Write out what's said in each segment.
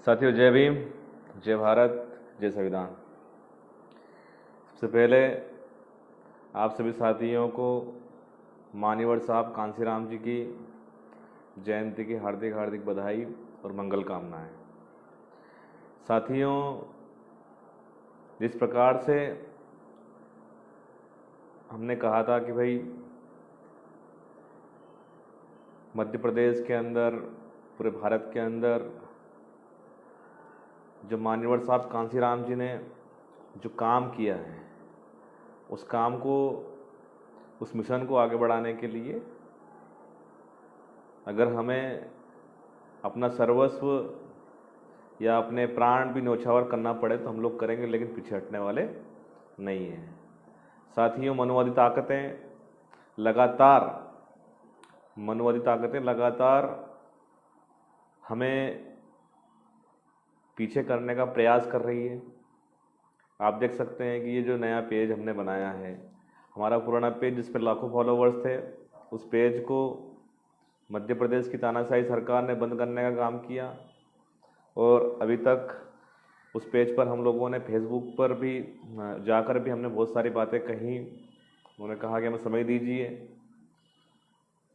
साथियों, जय भीम, जय भारत, जय संविधान। सबसे पहले आप सभी साथियों को मान्यवर साहब कांसीराम जी की जयंती की हार्दिक हार्दिक बधाई और मंगल कामनाएं। साथियों, जिस प्रकार से हमने कहा था कि भाई मध्य प्रदेश के अंदर, पूरे भारत के अंदर जो मान्यवर साहब कांसीराम जी ने जो काम किया है, उस काम को, उस मिशन को आगे बढ़ाने के लिए अगर हमें अपना सर्वस्व या अपने प्राण भी न्यौछावर करना पड़े तो हम लोग करेंगे, लेकिन पीछे हटने वाले नहीं हैं। साथियों, मनुवादी ताकतें लगातार हमें पीछे करने का प्रयास कर रही है। आप देख सकते हैं कि ये जो नया पेज हमने बनाया है, हमारा पुराना पेज जिस पर लाखों फॉलोवर्स थे, उस पेज को मध्य प्रदेश की तानाशाही सरकार ने बंद करने का काम किया और अभी तक उस पेज पर हम लोगों ने फेसबुक पर भी जाकर भी हमने बहुत सारी बातें कही। उन्होंने कहा कि हमें समय दीजिए,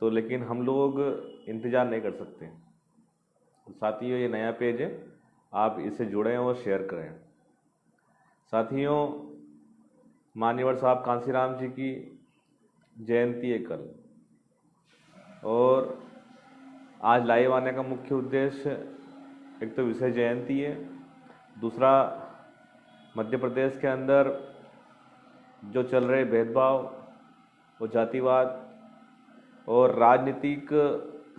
तो लेकिन हम लोग इंतज़ार नहीं कर सकते। साथियों, ये नया पेज है, आप इसे जुड़ें और शेयर करें। साथियों, मान्यवर साहब कांसीराम जी की जयंती है कल, और आज लाइव आने का मुख्य उद्देश्य एक तो विषय जयंती है, दूसरा मध्य प्रदेश के अंदर जो चल रहे भेदभाव और जातिवाद और राजनीतिक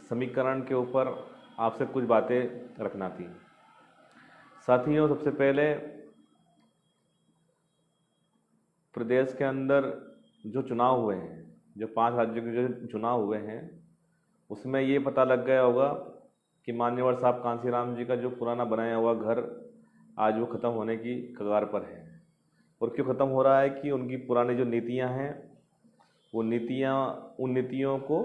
समीकरण के ऊपर आपसे कुछ बातें रखना थी। साथियों, सबसे पहले प्रदेश के अंदर जो चुनाव हुए हैं, जो 5 राज्यों के जो चुनाव हुए हैं, उसमें ये पता लग गया होगा कि मान्यवर साहब कांसीराम जी का जो पुराना बनाया हुआ घर आज वो ख़त्म होने की कगार पर है। और क्यों ख़त्म हो रहा है कि उनकी पुरानी जो नीतियां हैं, वो उन नीतियों को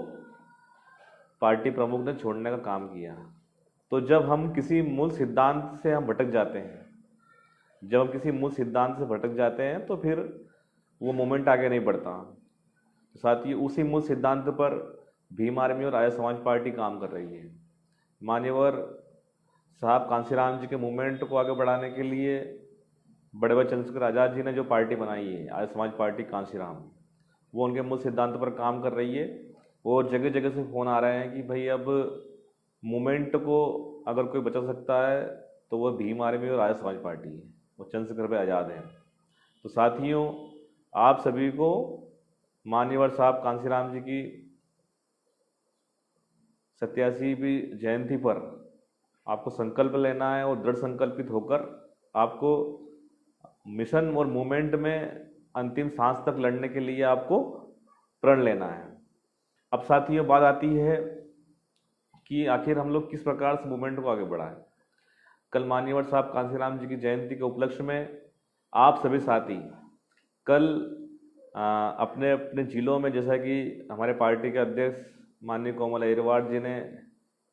पार्टी प्रमुख ने छोड़ने का काम किया। तो जब हम किसी मूल सिद्धांत से भटक जाते हैं, तो फिर वो मोमेंट आगे नहीं बढ़ता। तो साथ ही उसी मूल सिद्धांत पर भीम आर्मी और आर्य समाज पार्टी काम कर रही है। मान्यवर साहब कांसीराम जी के मूवमेंट को आगे बढ़ाने के लिए बड़े भाई चंद्रशेखर आज़ाद जी ने जो पार्टी बनाई है, आर्य समाज पार्टी कांसीराम, वो उनके मूल सिद्धांत पर काम कर रही है। और जगह जगह से फ़ोन आ रहे हैं कि भाई अब मूवमेंट को अगर कोई बचा सकता है तो वो भीम आर्मी और आर्य समाज पार्टी है, वो चंद्रशेखर भाई आज़ाद हैं। तो साथियों, आप सभी को मान्यवर साहब कांसीराम जी की 87वीं जयंती पर आपको संकल्प लेना है और दृढ़ संकल्पित होकर आपको मिशन और मूवमेंट में अंतिम सांस तक लड़ने के लिए आपको प्रण लेना है। अब साथियों, बात आती है कि आखिर हम लोग किस प्रकार से मूवमेंट को आगे बढ़ाएं। कल मान्यवर साहब कांसीराम जी की जयंती के उपलक्ष्य में आप सभी साथी कल अपने अपने जिलों में, जैसा कि हमारे पार्टी के अध्यक्ष माननीय कोमल अहिरवार जी ने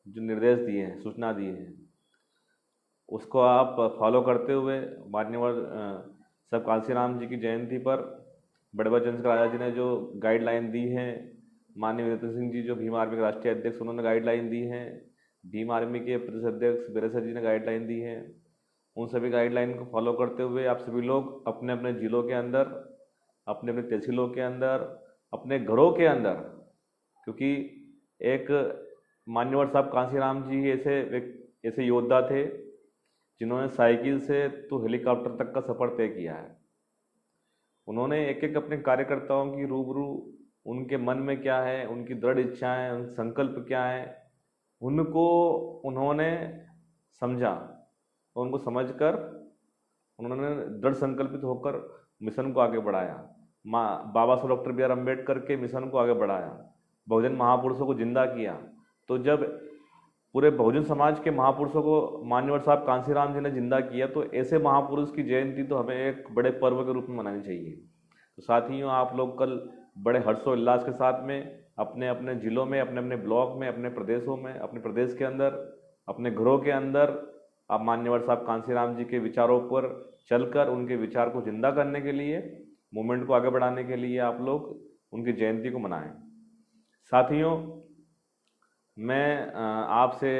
जो निर्देश दिए हैं, सूचना दी है, उसको आप फॉलो करते हुए मान्यवर साहब कांसीराम जी की जयंती पर बड़े भाई चंद्रशेखर आज़ाद जी ने जो गाइडलाइन दी है, माननीय वीरेंद्र सिंह जी जो भीम आर्मी के राष्ट्रीय अध्यक्ष, उन्होंने गाइडलाइन दी है, भीम आर्मी के प्रदेश अध्यक्ष बेरेसर जी ने गाइडलाइन दी है, उन सभी गाइडलाइन को फॉलो करते हुए आप सभी लोग अपने अपने जिलों के अंदर, अपने अपने तहसीलों के अंदर, अपने घरों के अंदर, क्योंकि एक मान्यवर साहब कांसीराम जी ऐसे योद्धा थे जिन्होंने साइकिल से तो हेलीकॉप्टर तक का सफ़र तय किया है। उन्होंने एक एक अपने कार्यकर्ताओं की रूबरू उनके मन में क्या है, उनकी दृढ़ इच्छाएं, उनके संकल्प क्या है, उनको उन्होंने समझा और उनको समझकर उन्होंने दृढ़ संकल्पित होकर मिशन को आगे बढ़ाया। बाबा साहब डॉक्टर बी आर अम्बेडकर के मिशन को आगे बढ़ाया, बहुजन महापुरुषों को जिंदा किया। तो जब पूरे बहुजन समाज के महापुरुषों को मान्यवर साहब कांसीराम जी ने जिंदा किया, तो ऐसे महापुरुष की जयंती तो हमें एक बड़े पर्व के रूप में मनानी चाहिए। तो साथियों, आप लोग कल बड़े हर्षोल्लास के साथ में अपने अपने जिलों में, अपने अपने ब्लॉक में, अपने प्रदेशों में, अपने प्रदेश के अंदर, अपने घरों के अंदर आप मान्यवर साहब कांसीराम जी के विचारों पर चलकर उनके विचार को जिंदा करने के लिए, मूवमेंट को आगे बढ़ाने के लिए आप लोग उनकी जयंती को मनाएं। साथियों, मैं आपसे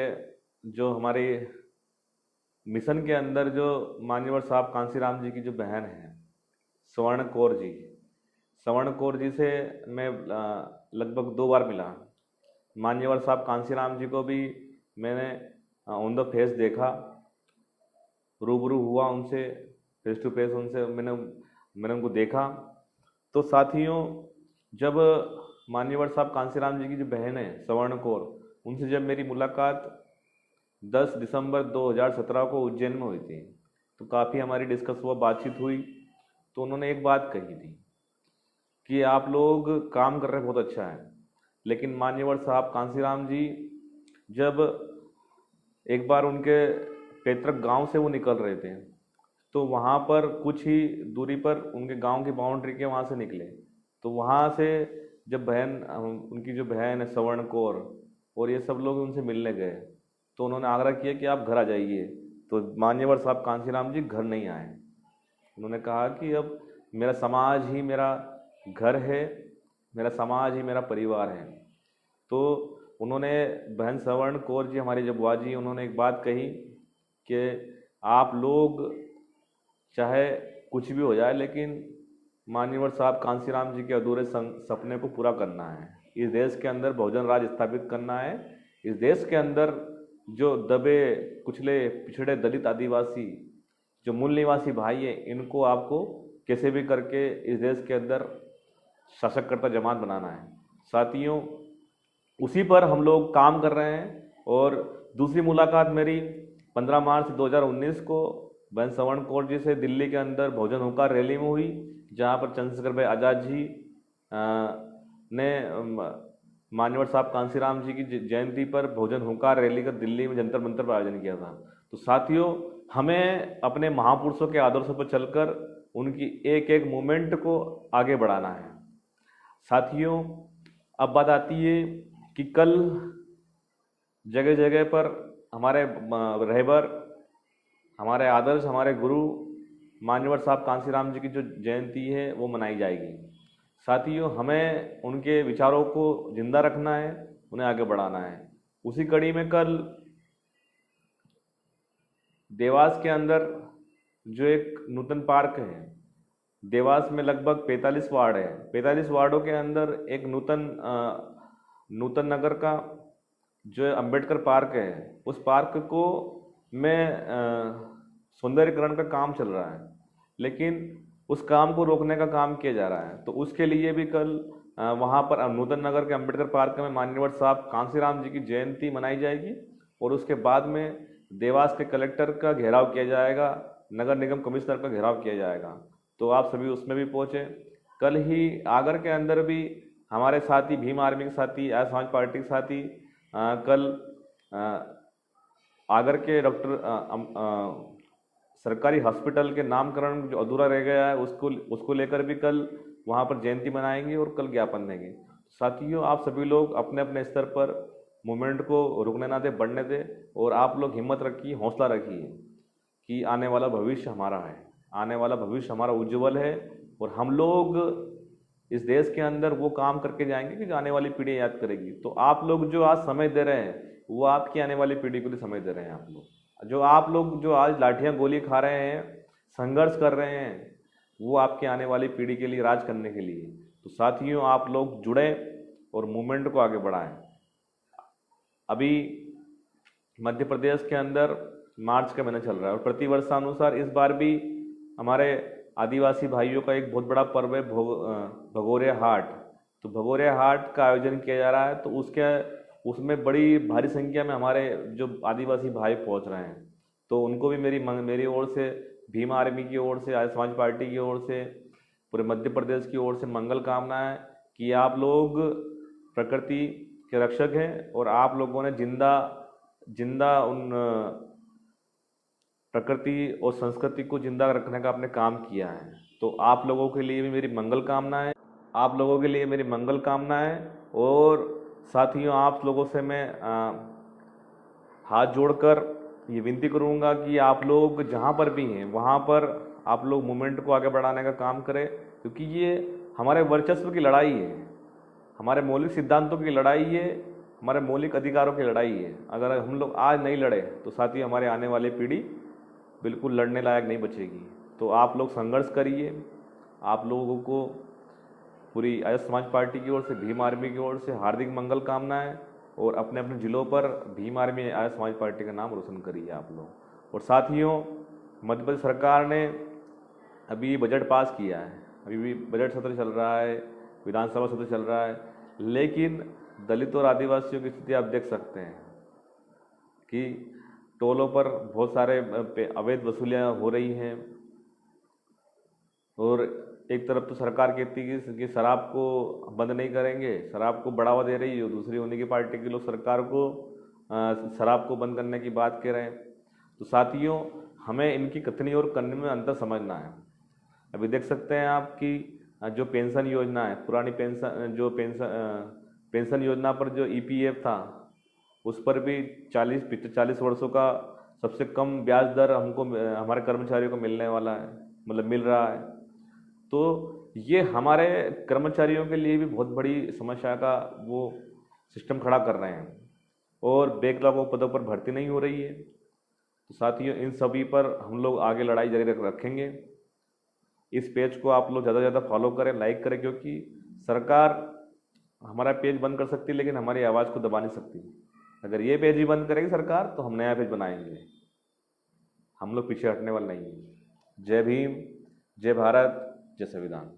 जो हमारे मिशन के अंदर जो मान्यवर साहब कांसीराम जी की जो बहन है स्वर्ण कौर जी, स्वर्ण कौर जी से मैं लगभग 2 बार मिला। मान्यवर साहब कांसीराम जी को भी मैंने ऑन द फेस देखा, रूबरू हुआ उनसे, फेस टू फेस उनसे मैंने उनको देखा। तो साथियों, जब मान्यवर साहब कांसीराम जी की जो बहन है स्वर्ण कौर, उनसे जब मेरी मुलाकात 10 दिसंबर 2017 को उज्जैन में हुई थी, तो काफ़ी हमारी डिस्कस हुआ, बातचीत हुई। तो उन्होंने एक बात कही थी कि आप लोग काम कर रहे हैं, बहुत अच्छा है, लेकिन मान्यवर साहब कांसीराम जी जब एक बार उनके पैतृक गांव से वो निकल रहे थे, तो वहाँ पर कुछ ही दूरी पर उनके गांव की बाउंड्री के वहाँ से निकले, तो वहाँ से जब उनकी जो बहन है स्वर्ण कौर और ये सब लोग उनसे मिलने गए, तो उन्होंने आग्रह किया कि आप घर आ जाइए। तो मान्यवर साहब कांसीराम जी घर नहीं आए। उन्होंने कहा कि अब मेरा समाज ही मेरा घर है, मेरा समाज ही मेरा परिवार है। तो उन्होंने, बहन स्वर्ण कौर जी, हमारी जो बुआ जी, उन्होंने एक बात कही कि आप लोग चाहे कुछ भी हो जाए, लेकिन मान्यवर साहब कांसीराम जी के अधूरे सपने को पूरा करना है। इस देश के अंदर बहुजन राज स्थापित करना है। इस देश के अंदर जो दबे कुचले पिछड़े दलित आदिवासी जो मूल निवासी भाई है, इनको आपको कैसे भी करके इस देश के अंदर शासककर्ता जमात बनाना है। साथियों, उसी पर हम लोग काम कर रहे हैं। और दूसरी मुलाकात मेरी 15 मार्च 2019 को बहन स्वर्ण कौर जी से दिल्ली के अंदर बहुजन हुंकार रैली में हुई, जहां पर चंद्रशेखर भाई आज़ाद जी ने मान्यवर साहब कांसीराम जी की जयंती पर बहुजन हुंकार रैली का दिल्ली में जंतर मंतर पर आयोजन किया था। तो साथियों, हमें अपने महापुरुषों के आदर्शों पर चलकर उनकी एक एक मूवमेंट को आगे बढ़ाना है। साथियों, अब बात आती है कि कल जगह जगह पर हमारे रहबर, हमारे आदर्श, हमारे गुरु मान्यवर साहब कांसीराम जी की जो जयंती है वो मनाई जाएगी। साथियों, हमें उनके विचारों को जिंदा रखना है, उन्हें आगे बढ़ाना है। उसी कड़ी में कल देवास के अंदर जो एक नूतन पार्क है, देवास में लगभग 45 वार्ड है, 45 वार्डों के अंदर एक नूतन नगर का जो अंबेडकर पार्क है, उस पार्क को में सौंदर्यीकरण का काम चल रहा है, लेकिन उस काम को रोकने का काम किया जा रहा है। तो उसके लिए भी कल वहाँ पर नूतन नगर के अंबेडकर पार्क में मान्यवर साहब कांसीराम जी की जयंती मनाई जाएगी। और उसके बाद में देवास के कलेक्टर का घेराव किया जाएगा, नगर निगम कमिश्नर का घेराव किया जाएगा। तो आप सभी उसमें भी पहुँचे। कल ही आगर के अंदर भी हमारे साथी, भीम आर्मी के साथी, आर्य समाज पार्टी के साथी कल आगर के डॉक्टर सरकारी हॉस्पिटल के नामकरण जो अधूरा रह गया है, उसको लेकर भी कल वहाँ पर जयंती मनाएंगे और कल ज्ञापन देंगे। साथियों, आप सभी लोग अपने अपने स्तर पर मूवमेंट को रुकने ना दें, बढ़ने दें। और आप लोग हिम्मत रखिए, हौसला रखिए कि आने वाला भविष्य हमारा है, आने वाला भविष्य हमारा उज्जवल है। और हम लोग इस देश के अंदर वो काम करके जाएंगे कि जो आने वाली पीढ़ी याद करेगी। तो आप लोग जो आज समय दे रहे हैं, वो आपकी आने वाली पीढ़ी को भी समय दे रहे हैं। आप लोग जो आज लाठियां गोली खा रहे हैं, संघर्ष कर रहे हैं, वो आपके आने वाली पीढ़ी के लिए, राज करने के लिए। तो साथियों, आप लोग जुड़े और मूवमेंट को आगे बढ़ाएं। अभी मध्य प्रदेश के अंदर मार्च का महीना चल रहा है और प्रतिवर्षानुसार इस बार भी हमारे आदिवासी भाइयों का एक बहुत बड़ा पर्व है भगोरिया हाट। तो भगोरिया हाट का आयोजन किया जा रहा है। तो उसमें बड़ी भारी संख्या में हमारे जो आदिवासी भाई पहुंच रहे हैं। तो उनको भी मेरी ओर से, भीम आर्मी की ओर से, आर्य समाज पार्टी की ओर से, पूरे मध्य प्रदेश की ओर से मंगल कामनाएं कि आप लोग प्रकृति के रक्षक हैं और आप लोगों ने जिंदा उन प्रकृति और संस्कृति को जिंदा रखने का आपने काम किया है। तो आप लोगों के लिए भी मेरी मंगल कामनाएं, आप लोगों के लिए मेरी मंगल कामनाएं। और साथियों, आप लोगों से मैं हाथ जोड़कर ये विनती करूंगा कि आप लोग जहाँ पर भी हैं वहाँ पर आप लोग मूवमेंट को आगे बढ़ाने का काम करें, क्योंकि ये हमारे वर्चस्व की लड़ाई है, हमारे मौलिक सिद्धांतों की लड़ाई है, हमारे मौलिक अधिकारों की लड़ाई है। अगर हम लोग आज नहीं लड़े तो साथ ही हमारे आने वाली पीढ़ी बिल्कुल लड़ने लायक नहीं बचेगी। तो आप लोग संघर्ष करिए। आप लोगों को पूरी आर्य समाज पार्टी की ओर से, भीम आर्मी की ओर से हार्दिक मंगल कामनाएं, और अपने अपने जिलों पर भीम आर्मी आर्य समाज पार्टी का नाम रोशन करिए आप लोग। और साथियों, मध्य प्रदेश सरकार ने अभी बजट पास किया है, अभी भी बजट सत्र चल रहा है, विधानसभा सत्र चल रहा है, लेकिन दलित और आदिवासियों की स्थिति आप देख सकते हैं कि टोलों पर बहुत सारे अवैध वसूलियाँ हो रही हैं। और एक तरफ तो सरकार कहती है कि शराब को बंद नहीं करेंगे, शराब को बढ़ावा दे रही है, दूसरी होने की पार्टी के लोग सरकार को शराब को बंद करने की बात कह रहे हैं। तो साथियों, हमें इनकी कथनी और करने में अंतर समझना है। अभी देख सकते हैं आप कि जो पेंशन योजना है, पुरानी पेंशन योजना पर जो ईपीएफ था, उस पर भी 40 वर्षों का सबसे कम ब्याज दर हमको हमारे कर्मचारियों को मिलने वाला है, मतलब मिल रहा है। तो ये हमारे कर्मचारियों के लिए भी बहुत बड़ी समस्या का वो सिस्टम खड़ा कर रहे हैं, और बैकलॉग पदों पर भर्ती नहीं हो रही है। तो साथियों, इन सभी पर हम लोग आगे लड़ाई जारी रखेंगे। इस पेज को आप लोग ज़्यादा से ज़्यादा फॉलो करें, लाइक करें, क्योंकि सरकार हमारा पेज बंद कर सकती है लेकिन हमारी आवाज़ को दबा नहीं सकती। अगर ये पेज ही बंद करेगी सरकार तो हम नया पेज बनाएंगे, हम लोग पीछे हटने वाले नहीं हैं। जय भीम, जय भारत, जय संविधान।